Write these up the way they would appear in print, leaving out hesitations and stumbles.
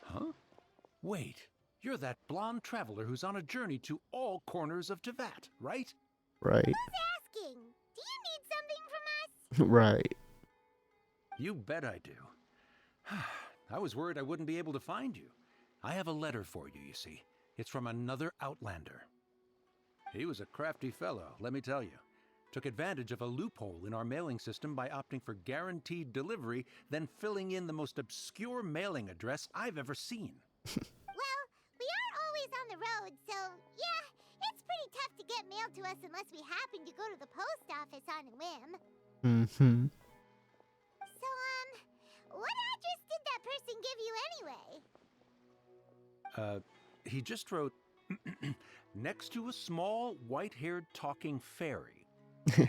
Huh? Wait, you're that blonde traveler who's on a journey to all corners of Tevat, right? Right. Who's asking? Do you need something from us? Right. You bet I do. I was worried I wouldn't be able to find you. I have a letter for you, you see. It's from another Outlander. He was a crafty fellow, let me tell you. Took advantage of a loophole in our mailing system by opting for guaranteed delivery, then filling in the most obscure mailing address I've ever seen. Well, we are always on the road, so yeah, it's pretty tough to get mail to us unless we happen to go to the post office on a whim. Mm-hmm. So, what address did that person give you anyway? He just wrote, next to a small, white-haired talking fairy. What?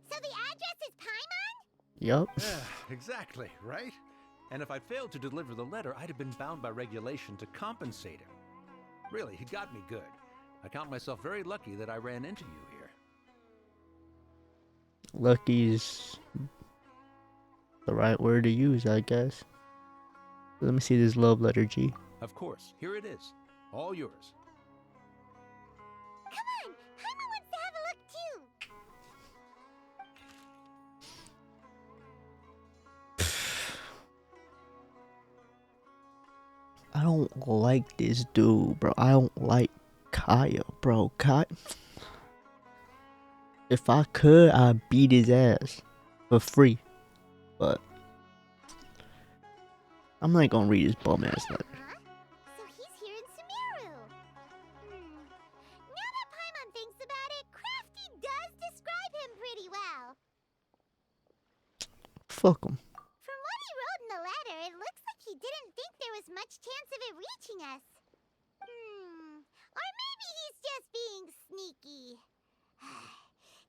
So the address is Paimon? Yup. Exactly, right? And if I'd failed to deliver the letter, I'd have been bound by regulation to compensate him. Really, he got me good. I count myself very lucky that I ran into you here. Lucky's the right word to use, I guess. Let me see this love letter, G. Of course, here it is. All yours. Come on, Paimon wants to have a look too. I don't like this dude, bro. I don't like Kaya, bro. If I could, I'd beat his ass for free. But I'm not gonna read his bum ass letter. Huh? So he's here in Sumeru. Now that Paimon thinks about it, Crafty does describe him pretty well. Fuck him. From what he wrote in the letter, it looks like he didn't think there was much chance of it reaching us. Or maybe he's just being sneaky.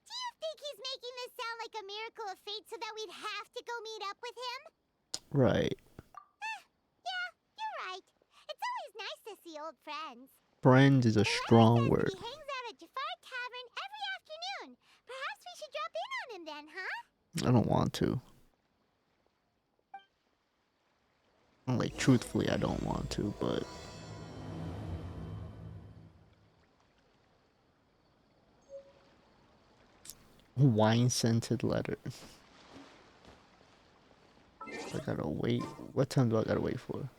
Do you think he's making this sound like a miracle of fate so that we'd have to go meet up with him? Right. Yeah, you're right. It's always nice to see old friends. Friends is a The letter strong says word. He hangs out at Jafar Tavern every afternoon. Perhaps we should drop in on him then, huh? I don't want to. Like, truthfully, I don't want to, but wine-scented letter. I gotta wait. What time do I gotta wait for?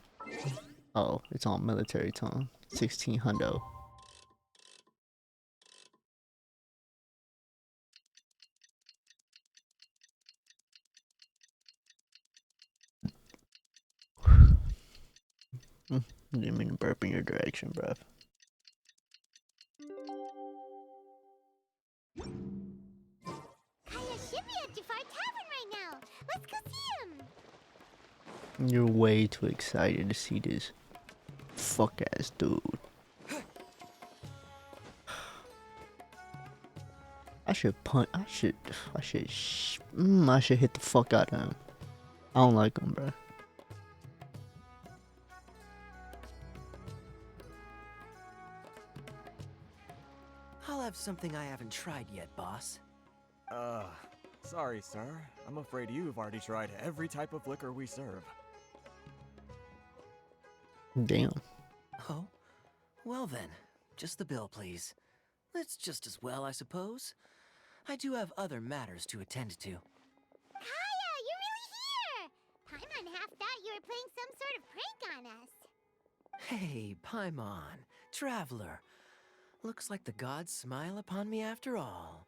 Oh, it's on military time. 1600. Didn't mean to burp in your direction, bruv. Kaya should be at Jafar Tavern right now. Let's go see him. You're way too excited to see this fuck ass dude. I should punt. I should hit the fuck out of him. I don't like him, bro. I'll have something I haven't tried yet, boss. Sorry, sir. I'm afraid you've already tried every type of liquor we serve. Damn. Oh? Well then, just the bill, please. That's just as well, I suppose. I do have other matters to attend to. Kaya, you're really here! Paimon half thought you were playing some sort of prank on us. Hey, Paimon, traveler. Looks like the gods smile upon me after all.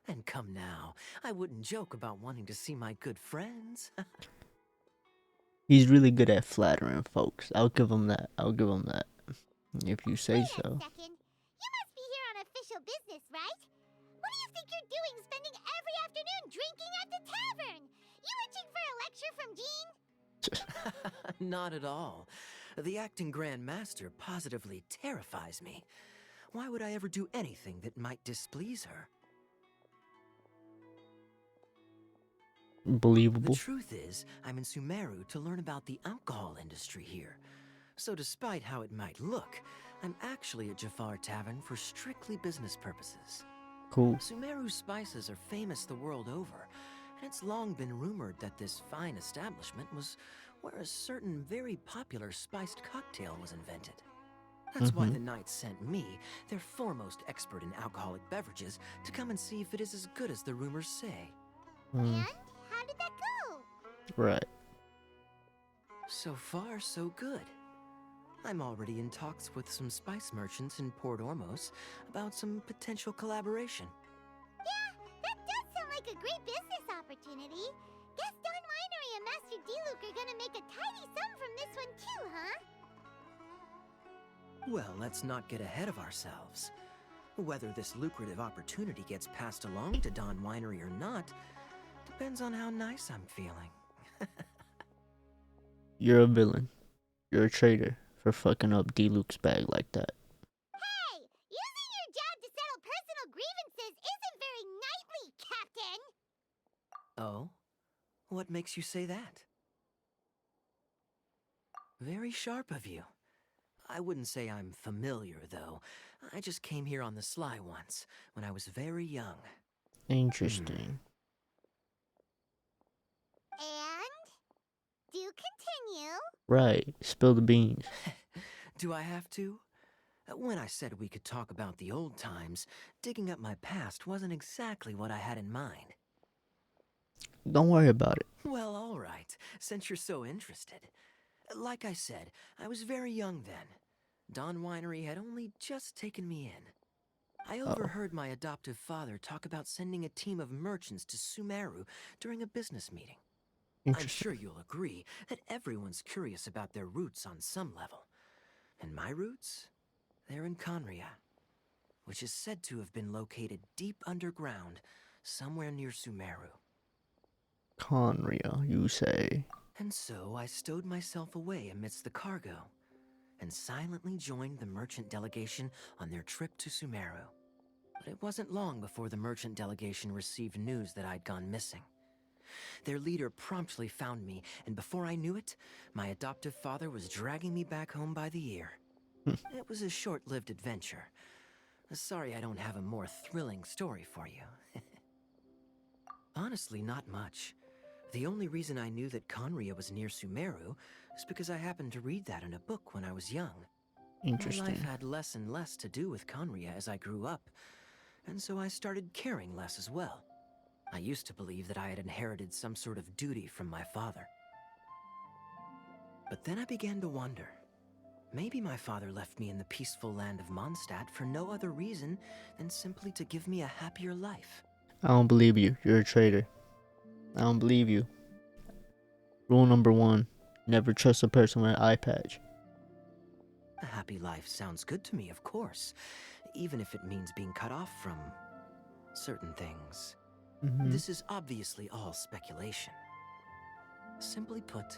And come now, I wouldn't joke about wanting to see my good friends. He's really good at flattering folks. I'll give him that. If you say Wait so. a second. You must be here on official business, right? What do you think you're doing spending every afternoon drinking at the tavern? You itching for a lecture from Jean? Not at all. The acting Grand Master positively terrifies me. Why would I ever do anything that might displease her? The Believable. truth is, I'm in Sumeru to learn about the alcohol industry here. So despite how it might look, I'm actually at Jafar Tavern for strictly business purposes. Cool. Sumeru spices are famous the world over, It's long been rumored that this fine establishment was where a certain very popular spiced cocktail was invented. That's why the knights sent me, their foremost expert in alcoholic beverages, to come and see if it is as good as the rumors say. Mm, And how did that go? right. So far, so good. I'm already in talks with some spice merchants in Port Ormos about some potential collaboration. Yeah, that does sound like a great business opportunity. Guess Don Winery and Master D-Luke are gonna make a tidy sum from this one too, huh? Well, let's not get ahead of ourselves. Whether this lucrative opportunity gets passed along to Don Winery or not depends on how nice I'm feeling. You're a villain. You're a traitor for fucking up D-Luke's bag like that. Hey, using your job to settle personal grievances isn't very knightly, Captain! Oh? What makes you say that? Very sharp of you. I wouldn't say I'm familiar, though. I just came here on the sly once, when I was very young. Interesting. And? Do continue. Right. Spill the beans. Do I have to? When I said we could talk about the old times, digging up my past wasn't exactly what I had in mind. Don't worry about it. Well, all right, since you're so interested. Like I said, I was very young then. Don Winery had only just taken me in. I overheard my adoptive father talk about sending a team of merchants to Sumeru during a business meeting. I'm Interesting. sure you'll agree that everyone's curious about their roots on some level. And my roots? They're in Conria, which is said to have been located deep underground, somewhere near Sumeru. Conria, you say. And so I stowed myself away amidst the cargo, and silently joined the merchant delegation on their trip to Sumeru. But it wasn't long before the merchant delegation received news that I'd gone missing. Their leader promptly found me, and before I knew it, my adoptive father was dragging me back home by the ear. It was a short-lived adventure. Sorry I don't have a more thrilling story for you. Honestly, not much. The only reason I knew that Conria was near Sumeru is because I happened to read that in a book when I was young. My Interesting. life had less and less to do with Conria as I grew up, and so I started caring less as well. I used to believe that I had inherited some sort of duty from my father. But then I began to wonder. Maybe my father left me in the peaceful land of Mondstadt for no other reason than simply to give me a happier life. I don't believe you. You're a traitor. I don't believe you. Rule number 1. Never trust a person with an eye patch. A happy life sounds good to me, of course, even if it means being cut off from certain things. This is obviously all speculation. Simply put,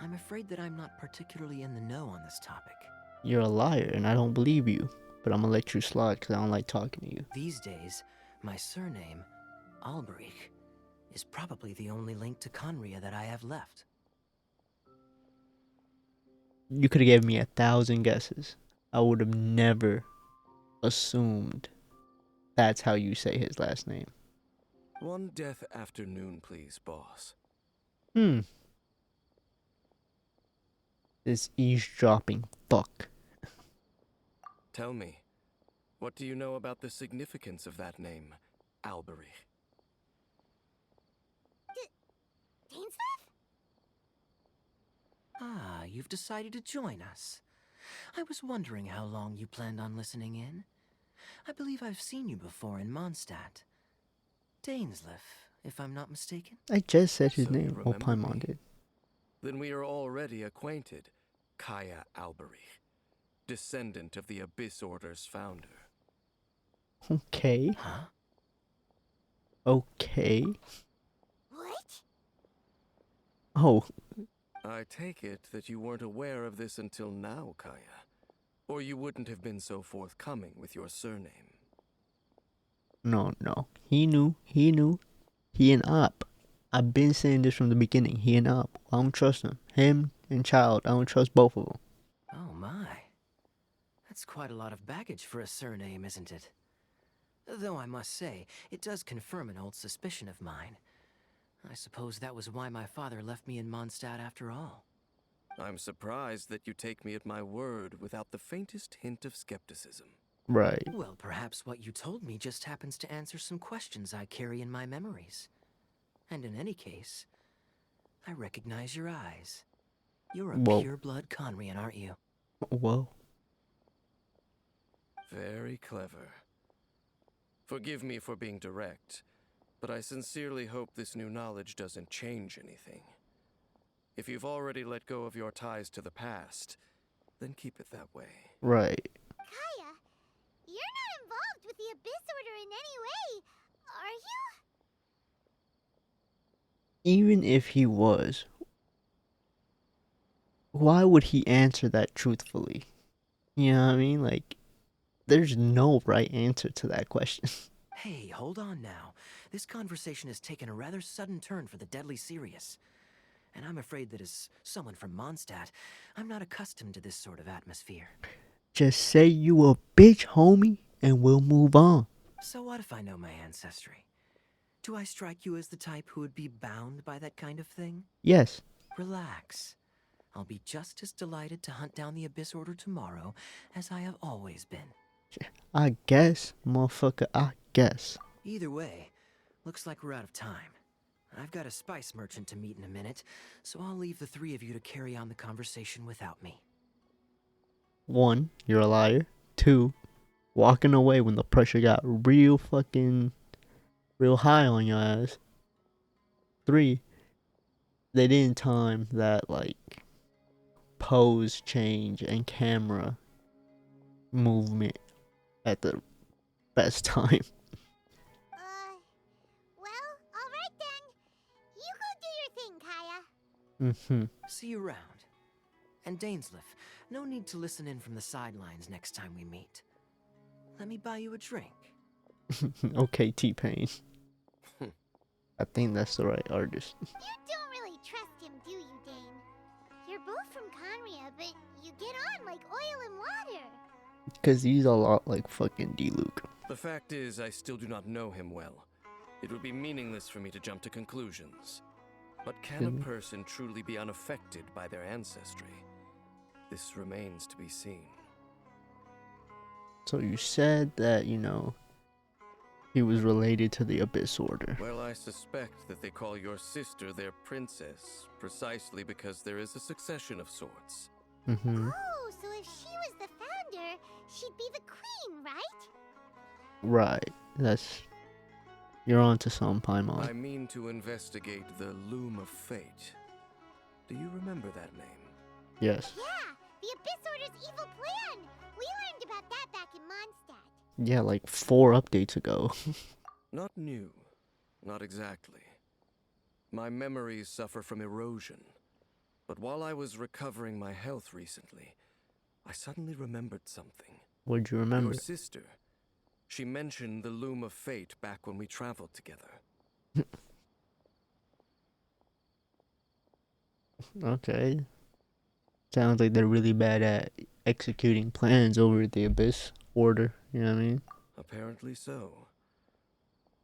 I'm afraid that I'm not particularly in the know on this topic. You're a liar and I don't believe you. But I'm gonna let you slide because I don't like talking to you. These days, my surname, Alberich, is probably the only link to Conria that I have left. You could have given me 1,000 guesses. I would have never assumed that's how you say his last name. One death afternoon, please, boss. This eavesdropping fuck. Tell me, what do you know about the significance of that name, Alberich? Dainsleif? Ah, you've decided to join us. I was wondering how long you planned on listening in. I believe I've seen you before in Mondstadt. Dainsleif, if I'm not mistaken. I just said his So you name. Oh, remember Paimon me? did. Then we are already acquainted, Kaya Alberich, descendant of the Abyss Order's founder. Okay. Huh? Okay. What? Oh, I take it that you weren't aware of this until now, Kaya. Or you wouldn't have been so forthcoming with your surname. no. He knew. He and Op. I've been saying this from the beginning. He and Op. I don't trust him. Him and Child. I don't trust both of them. Oh my. That's quite a lot of baggage for a surname, isn't it? Though I must say, it does confirm an old suspicion of mine. I suppose that was why my father left me in Mondstadt after all. I'm surprised that you take me at my word without the faintest hint of skepticism. Right. Well, perhaps what you told me just happens to answer some questions I carry in my memories. And in any case, I recognize your eyes. You're a Whoa. pure-blood Conrian, aren't you? Whoa. Very clever. Forgive me for being direct, but I sincerely hope this new knowledge doesn't change anything. If you've already let go of your ties to the past, then keep it that way. Right. Kaya, you're not involved with the Abyss Order in any way, are you? Even if he was, why would he answer that truthfully? You know what I mean? Like, there's no right answer to that question. Hey, hold on now. This conversation has taken a rather sudden turn for the deadly serious. And I'm afraid that as someone from Mondstadt, I'm not accustomed to this sort of atmosphere. Just say you a bitch, homie, and we'll move on. So what if I know my ancestry? Do I strike you as the type who would be bound by that kind of thing? Yes. Relax. I'll be just as delighted to hunt down the Abyss Order tomorrow as I have always been. I guess, motherfucker, I guess. Either way, looks like we're out of time. I've got a spice merchant to meet in a minute, so I'll leave the three of you to carry on the conversation without me. 1, you're a liar. 2, walking away when the pressure got real high on your ass. 3, they didn't time that, like, pose change and camera movement at the best time. Well, alright then. You go do your thing, Kaya. See you around. And Dainsleif, no need to listen in from the sidelines next time we meet. Let me buy you a drink. Okay, T-Pain. I think that's the right artist. You don't really trust him, do you, Dane? You're both from Conria, but you get on like oil and water. Because he's a lot like fucking D-Luke. The fact is, I still do not know him well. It would be meaningless for me to jump to conclusions. But can a person truly be unaffected by their ancestry? This remains to be seen. So you said that, he was related to the Abyss Order. Well, I suspect that they call your sister their princess, precisely because there is a succession of sorts. Oh, so if she was the founder, she'd be the queen, right? Right. You're onto some, Paimon. I mean to investigate the Loom of Fate. Do you remember that name? Yes. Yeah, the Abyss Order's evil plan. We learned about that back in Mondstadt. Yeah, like 4 updates ago. Not new. Not exactly. My memories suffer from erosion. But while I was recovering my health recently, I suddenly remembered something. What'd you remember? Your sister. She mentioned the Loom of Fate back when we traveled together. Okay. Sounds like they're really bad at executing plans over the Abyss Order. You know what I mean? Apparently so.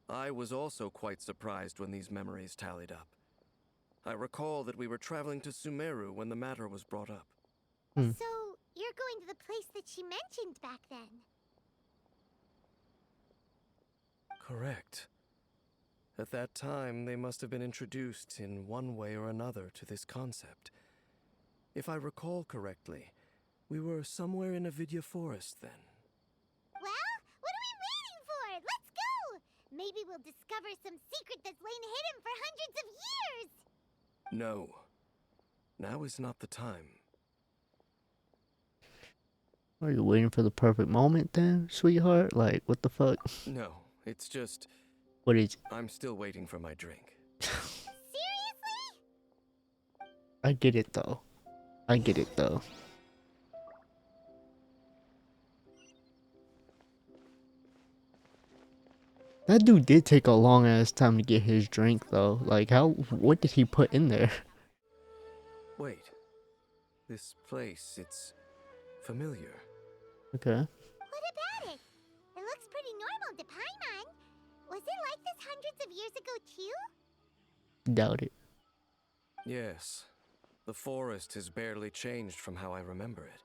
I was also quite surprised when these memories tallied up. I recall that we were traveling to Sumeru when the matter was brought up. So, you're going to the place that she mentioned back then? Correct. At that time, they must have been introduced in one way or another to this concept. If I recall correctly, we were somewhere in Avidya Forest then. Well, what are we waiting for? Let's go! Maybe we'll discover some secret that's lain hidden for hundreds of years! No. Now is not the time. Are you waiting for the perfect moment then, sweetheart? Like, what the fuck? No, it's just... What is it? I'm still waiting for my drink. Seriously? I get it though. That dude did take a long ass time to get his drink though. Like, what did he put in there? Wait. This place, it's familiar. Okay. What about it? It looks pretty normal to Paimon. Was it like this hundreds of years ago too? Doubt it. Yes, the forest has barely changed from how I remember it.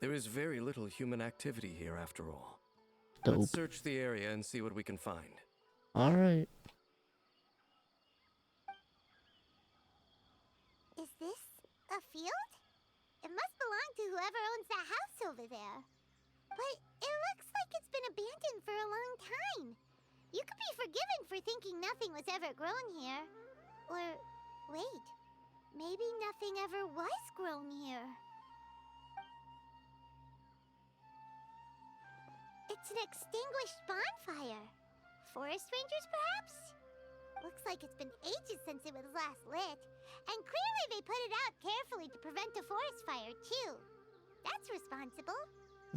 There is very little human activity here after all. Dope. Let's search the area and see what we can find. All right. Is this a field? It must belong to whoever owns that house over there. But it looks like it's been abandoned for a long time. You could be forgiven for thinking nothing was ever grown here. Or, wait, maybe nothing ever was grown here. It's an extinguished bonfire. Forest rangers, perhaps? Looks like it's been ages since it was last lit. And clearly they put it out carefully to prevent a forest fire, too. That's responsible.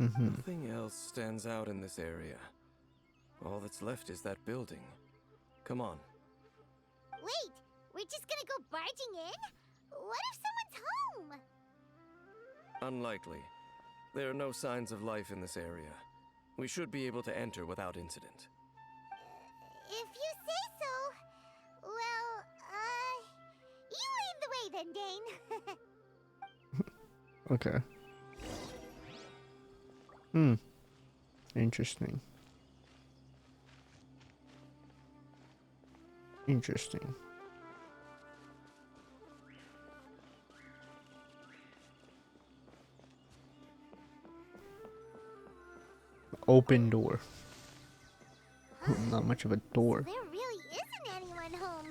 Mm-hmm. Nothing else stands out in this area. All that's left is that building. Come on. Wait, we're just gonna go barging in? What if someone's home? Unlikely. There are no signs of life in this area. We should be able to enter without incident. If you say so. Well, you lead the way then, Dane. Okay. Hmm. Interesting. Interesting. Open door. Not much of a door. There really isn't anyone home.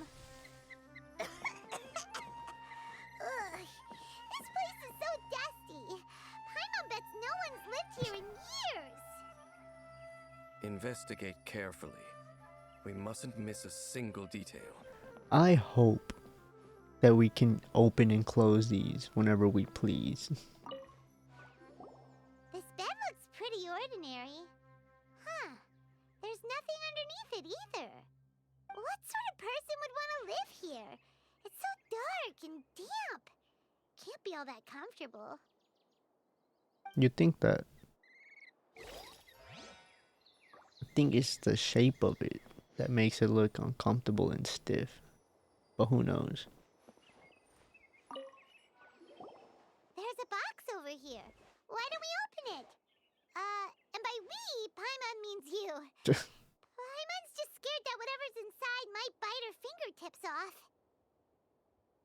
Ugh, this place is so dusty. Paimon bets no one's lived here in years. Investigate carefully. We mustn't miss a single detail. I hope that we can open and close these whenever we please. This bed looks pretty ordinary. Huh. There's nothing underneath it either. What sort of person would want to live here? It's so dark and damp. Can't be all that comfortable. You'd think that. I think it's the shape of it that makes it look uncomfortable and stiff. But who knows? There's a box over here. Why don't we open it? And by we, Paimon means you. Paimon's just scared that whatever's inside might bite her fingertips off.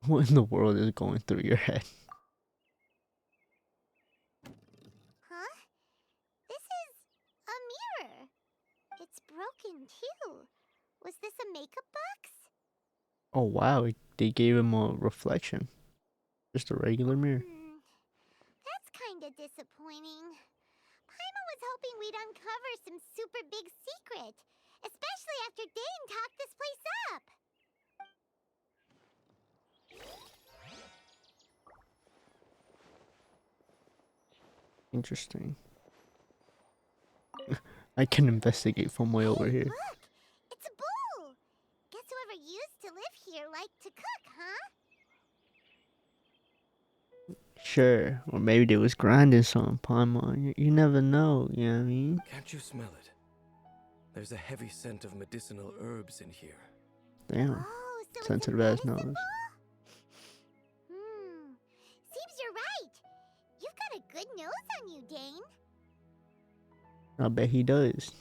What in the world is going through your head? Huh? This is a mirror. It's broken too. Was this a makeup box? Oh wow, they gave him a reflection. Just a regular mirror. That's kinda disappointing. Paimon was hoping we'd uncover some super big secret, especially after Dane talked this place up. Interesting. I can investigate from way over here. Look, it's a bowl. Guess whoever used to live here liked to cook, huh? Sure, or maybe they was grinding some Paimon. You never know, you know what I mean? Can't you smell it? There's a heavy scent of medicinal herbs in here. Damn. Oh, so Sensitive it's a ass medicine nose. bowl? Seems you're right. You've got a good nose on you, Dane. I bet he does.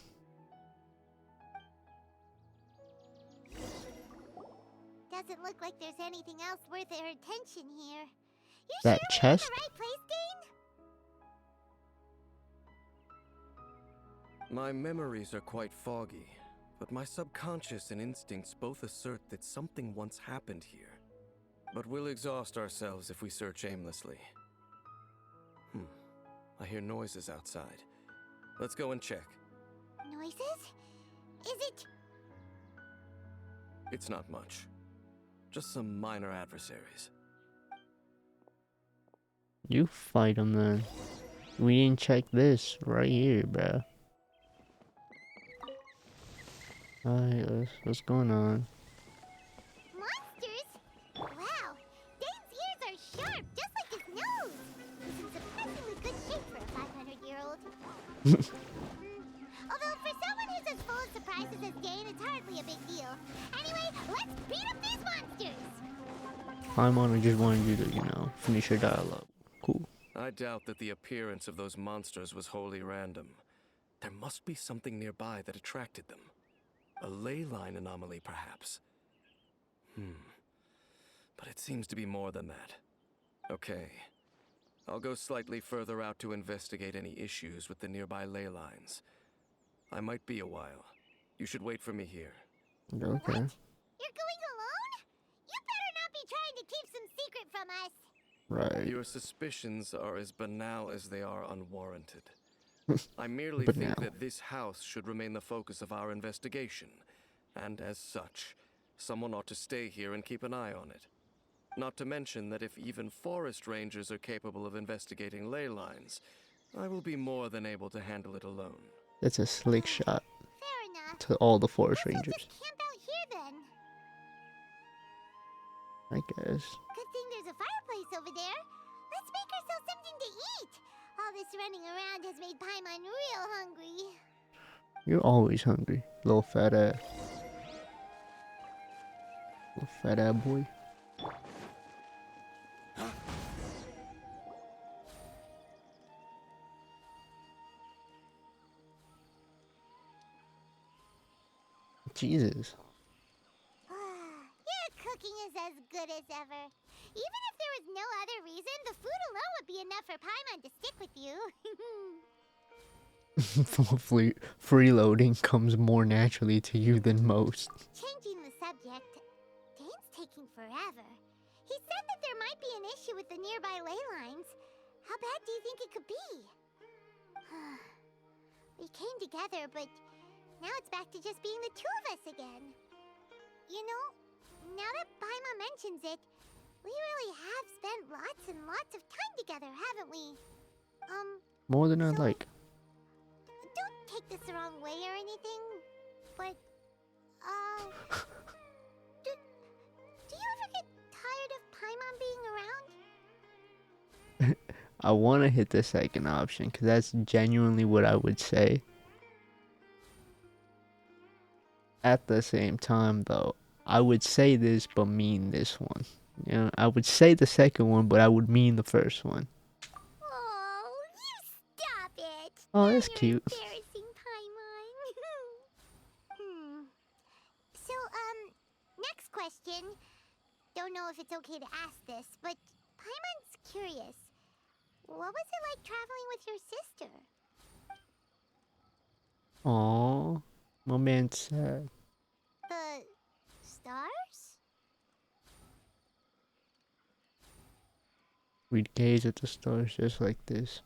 Doesn't look like there's anything else worth our attention here. You That sure chest? we're in the right place, Dane? My memories are quite foggy, but my subconscious and instincts both assert that something once happened here. But we'll exhaust ourselves if we search aimlessly. I hear noises outside. Let's go and check. Noises? Is it? It's not much. Just some minor adversaries. You fight him then. We didn't check this right here, bruh. Alright, what's going on? Monsters? Wow, Dane's ears are sharp, just like his nose. He's in surprisingly good shape for a 500-year-old. Although for someone who's as full of surprises as Dane, it's hardly a big deal. Anyway, let's beat up these monsters! Paimon, I just wanted you to, finish your dialogue. Cool. I doubt that the appearance of those monsters was wholly random. There must be something nearby that attracted them. A ley line anomaly, perhaps. But it seems to be more than that. Okay. I'll go slightly further out to investigate any issues with the nearby ley lines. I might be a while. You should wait for me here. Okay. You're going alone? You better not be trying to keep some secret from us. Right. Your suspicions are as banal as they are unwarranted. I merely Banal. think that this house should remain the focus of our investigation, and as such, someone ought to stay here and keep an eye on it. Not to mention that if even forest rangers are capable of investigating ley lines, I will be more than able to handle it alone. That's a slick shot Fair enough. to all the forest Let's rangers, just camp out here then. I guess. Good thing there's a fireplace over there. Let's make ourselves something to eat. All this running around has made Paimon real hungry. You're always hungry, little fat ass. Little fat ass boy. Jesus. Your cooking is as good as ever. Even if there was no other reason, the food alone would be enough for Paimon to stick with you. Freeloading comes more naturally to you than most. Changing the subject, Dane's taking forever. He said that there might be an issue with the nearby ley lines. How bad do you think it could be? We came together, but now it's back to just being the two of us again. You know, now that Paimon mentions it, we really have spent lots and lots of time together, haven't we? More than I So- like. Don't take this the wrong way or anything, but, do you ever get tired of Paimon being around? I want to hit the second option because that's genuinely what I would say. At the same time, though, I would say this but mean this one. I would say the second one, but I would mean the first one. Oh, you stop it! Oh, Now that's you're cute. embarrassing Paimon. So, next question. Don't know if it's okay to ask this, but Paimon's curious. What was it like traveling with your sister? Aww, my man's sad. The stars? We'd gaze at the stars just like this,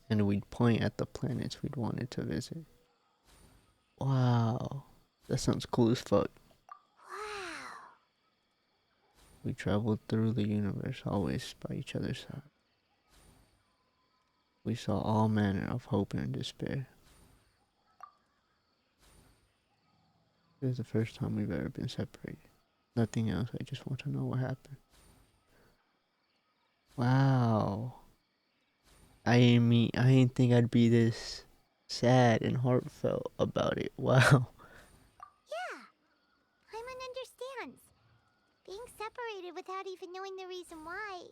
and we'd point at the planets we'd wanted to visit. Wow, that sounds cool as fuck. Wow. We traveled through the universe, always by each other's side. We saw all manner of hope and despair. This is the first time we've ever been separated. Nothing else, I just want to know what happened. Wow. I ain't think I'd be this sad and heartfelt about it. Wow. Yeah. Paimon understands. Being separated without even knowing the reason why,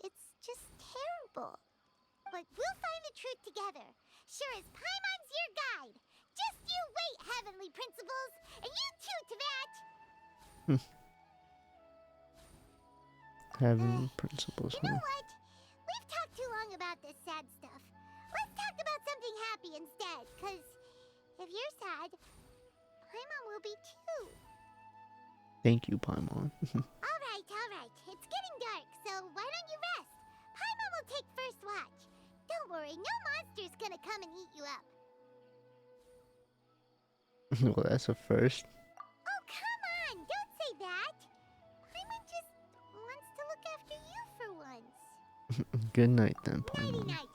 it's just terrible. But we'll find the truth together. Sure as Paimon's your guide. Just you wait, heavenly principles. And you too, Teyvat. Having principles, You know huh? what? We've talked too long about this sad stuff. Let's talk about something happy instead. Cause if you're sad, Paimon will be too. Thank you, Paimon. Alright. It's getting dark, so why don't you rest? Paimon will take first watch. Don't worry, no monster's gonna come and eat you up. Well, that's a first. Oh, come on! Don't say that! Paimon just wants to look after you for once. Good night then, Nighty Paimon. night.